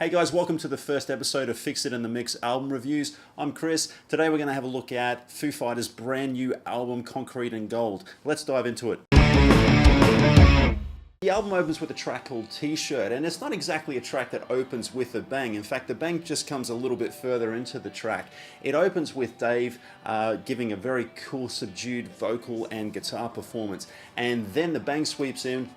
Hey guys, welcome to the first episode of Fix It in the Mix album reviews. I'm Chris. Today we're going to have a look at Foo Fighters' brand new album, Concrete and Gold. Let's dive into it. The album opens with a track called T-Shirt, and it's not exactly a track that opens with a bang. In fact, the bang just comes a little bit further into the track. It opens with Dave giving a very cool, subdued vocal and guitar performance, and then the bang sweeps in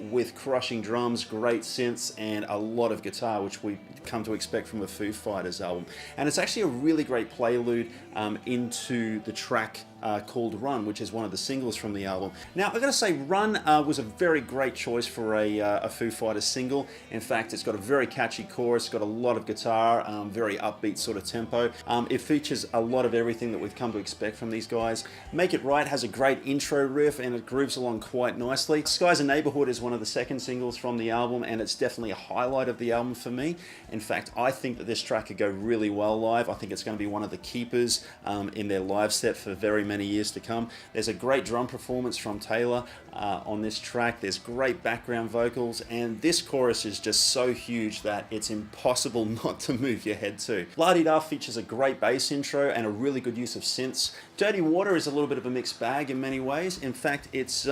with crushing drums, great synths, and a lot of guitar, which we come to expect from a Foo Fighters album. And it's actually a really great prelude into the track called Run, which is one of the singles from the album. Now, I've got to say, Run was a very great choice for a Foo Fighters single. In fact, it's got a very catchy chorus, got a lot of guitar, very upbeat sort of tempo. It features a lot of everything that we've come to expect from these guys. Make It Right has a great intro riff and it grooves along quite nicely. Skies and Neighborhood is one of the second singles from the album, and it's definitely a highlight of the album for me. In fact, I think that this track could go really well live. I think it's going to be one of the keepers in their live set for very many years to come. There's a great drum performance from Taylor on this track. There's great background vocals, and this chorus is just so huge that it's impossible not to move your head to. La-Di-Da features a great bass intro and a really good use of synths. Dirty Water is a little bit of a mixed bag in many ways. In fact, it's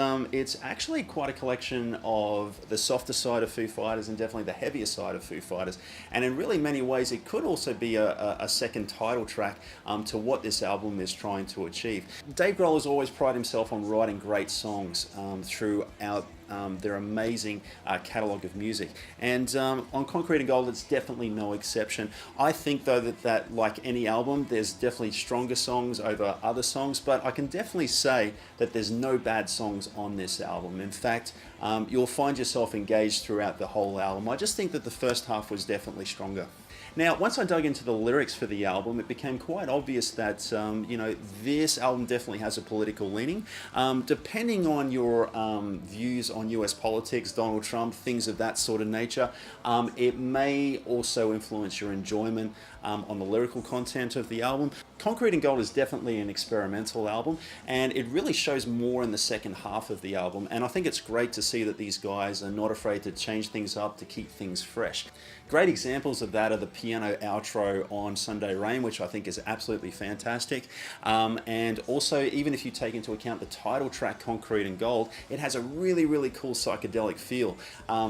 actually quite a collection of the softer side of Foo Fighters and definitely the heavier side of Foo Fighters. And in really many ways, it could also be a second title track to what this album is trying to achieve. Dave Grohl has always prided himself on writing great songs throughout their amazing catalogue of music, and on Concrete and Gold it's definitely no exception. I think though that like any album, there's definitely stronger songs over other songs, but I can definitely say that there's no bad songs on this album. In fact, you'll find yourself engaged throughout the whole album. I just think that the first half was definitely stronger. Now, once I dug into the lyrics for the album, it became quite obvious that, this album definitely has a political leaning. Depending on your views on US politics, Donald Trump, things of that sort of nature, it may also influence your enjoyment on the lyrical content of the album. Concrete and Gold is definitely an experimental album, and it really shows more in the second half of the album, and I think it's great to see that these guys are not afraid to change things up to keep things fresh. Great examples of that are the piano outro on Sunday Rain, which I think is absolutely fantastic, and also even if you take into account the title track Concrete and Gold, it has a really cool psychedelic feel,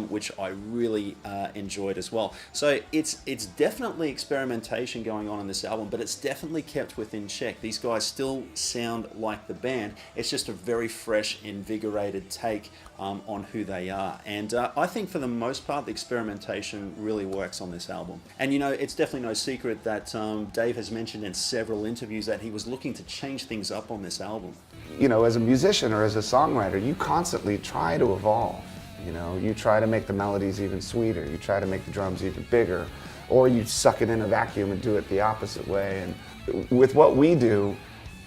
which I really enjoyed as well. So it's definitely experimentation going on in this album, but it's definitely kept within check. These guys still sound like the band. It's just a very fresh, invigorated take on who they are, and I think for the most part the experimentation really works on this album. And it's definitely no secret that Dave has mentioned in several interviews that he was looking to change things up on this album. As a musician or as a songwriter, you constantly try to evolve. You try to make the melodies even sweeter, you try to make the drums even bigger, or you suck it in a vacuum and do it the opposite way. And with what we do,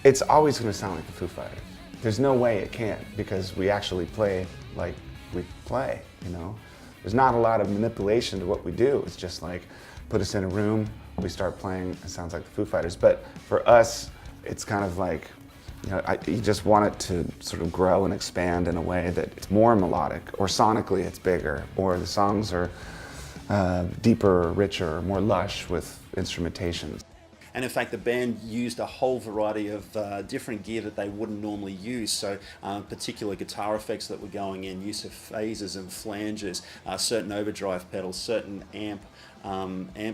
it's always going to sound like the Foo Fighters. There's no way it can't, because we actually play like we play, There's not a lot of manipulation to what we do. It's just like, put us in a room, we start playing, it sounds like the Foo Fighters. But for us, it's kind of like, you just want it to sort of grow and expand in a way that it's more melodic, or sonically it's bigger, or the songs are deeper, richer, more lush with instrumentation. And in fact, the band used a whole variety of different gear that they wouldn't normally use. So particular guitar effects that were going in, use of phases and flanges, certain overdrive pedals, certain amp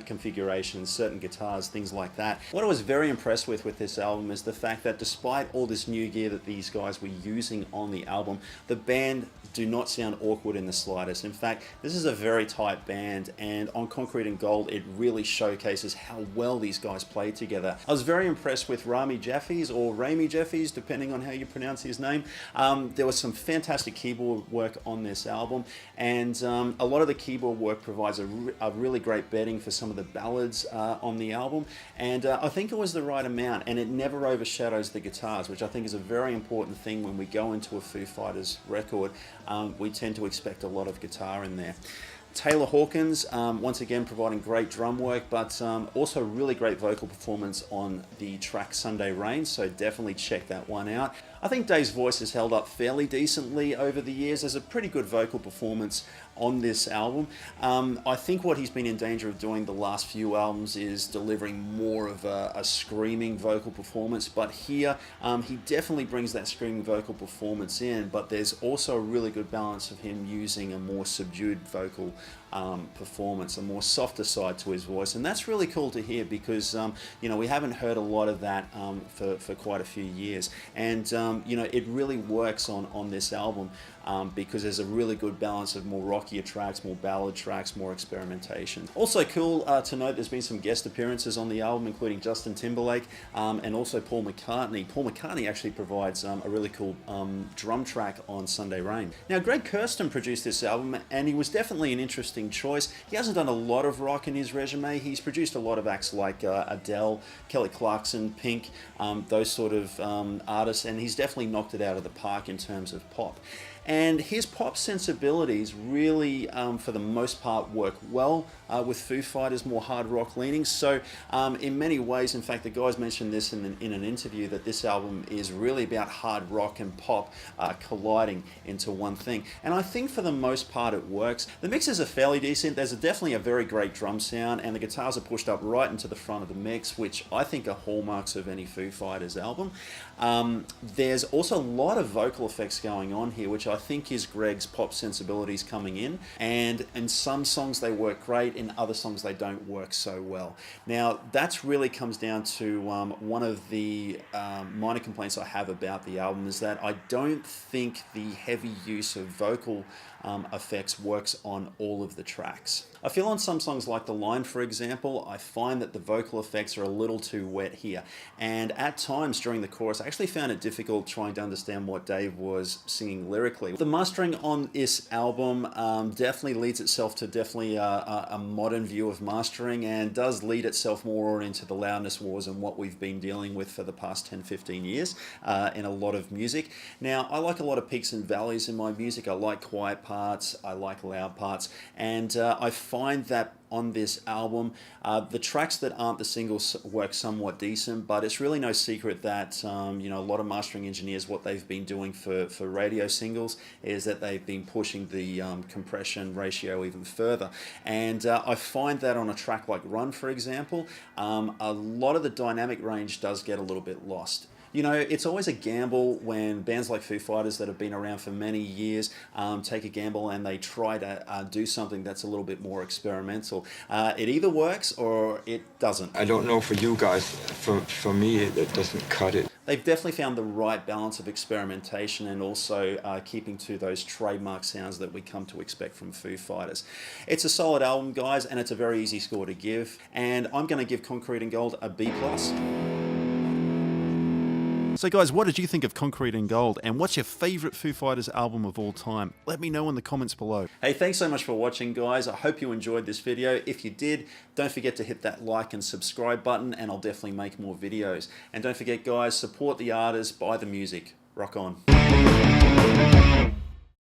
configurations, certain guitars, things like that. What I was very impressed with this album is the fact that despite all this new gear that these guys were using on the album, the band do not sound awkward in the slightest. In fact, this is a very tight band, and on Concrete and Gold, it really showcases how well these guys play together. I was very impressed with Rami Jaffe's, or Rami Jaffe's, depending on how you pronounce his name. There was some fantastic keyboard work on this album, and a lot of the keyboard work provides a really great bedding for some of the ballads on the album, and I think it was the right amount, and it never overshadows the guitars, which I think is a very important thing when we go into a Foo Fighters record. We tend to expect a lot of guitar in there. Taylor Hawkins, once again providing great drum work, but also really great vocal performance on the track Sunday Rain, so definitely check that one out. I think Dave's voice has held up fairly decently over the years. There's a pretty good vocal performance on this album. I think what he's been in danger of doing the last few albums is delivering more of a screaming vocal performance, but here he definitely brings that screaming vocal performance in, but there's also a really good balance of him using a more subdued vocal performance, a more softer side to his voice, and that's really cool to hear because you know, we haven't heard a lot of that for quite a few years, and you know, it really works on this album because there's a really good balance of more rockier tracks, more ballad tracks, more experimentation. Also cool to note, there's been some guest appearances on the album, including Justin Timberlake and also Paul McCartney. Paul McCartney actually provides a really cool drum track on Sunday Rain. Now, Greg Kurstin produced this album, and he was definitely an interesting choice. He hasn't done a lot of rock in his resume. He's produced a lot of acts like Adele, Kelly Clarkson, Pink, those sort of artists, and he's definitely knocked it out of the park in terms of pop. And his pop sensibilities really, for the most part, work well with Foo Fighters' more hard rock leanings. So in many ways, in fact, the guys mentioned this in an interview, that this album is really about hard rock and pop colliding into one thing. And I think for the most part it works. The mixes are fairly decent. There's definitely a very great drum sound, and the guitars are pushed up right into the front of the mix, which I think are hallmarks of any Foo Fighters album. There's also a lot of vocal effects going on here, which I think is Greg's pop sensibilities coming in, and in some songs they work great, in other songs they don't work so well. Now that's really comes down to one of the minor complaints I have about the album, is that I don't think the heavy use of vocal effects works on all of the tracks. I feel on some songs like The Line, for example, I find that the vocal effects are a little too wet here, and at times during the chorus I actually found it difficult trying to understand what Dave was singing lyrically. The mastering on this album definitely leads itself to a modern view of mastering, and does lead itself more into the loudness wars and what we've been dealing with for the past 10-15 years in a lot of music. Now, I like a lot of peaks and valleys in my music. I like quiet parts, I like loud parts, and I find that on this album, the tracks that aren't the singles work somewhat decent, but it's really no secret that you know, a lot of mastering engineers, what they've been doing for radio singles is that they've been pushing the compression ratio even further, and I find that on a track like Run, for example, a lot of the dynamic range does get a little bit lost. You know, it's always a gamble when bands like Foo Fighters that have been around for many years take a gamble and they try to do something that's a little bit more experimental. It either works or it doesn't. I don't know for you guys, for me it doesn't cut it. They've definitely found the right balance of experimentation and also keeping to those trademark sounds that we come to expect from Foo Fighters. It's a solid album, guys, and it's a very easy score to give, and I'm going to give Concrete and Gold a B+. So guys, what did you think of Concrete and Gold, and what's your favourite Foo Fighters album of all time? Let me know in the comments below. Hey, thanks so much for watching, guys. I hope you enjoyed this video. If you did, don't forget to hit that like and subscribe button, and I'll definitely make more videos. And don't forget, guys, support the artists, buy the music. Rock on.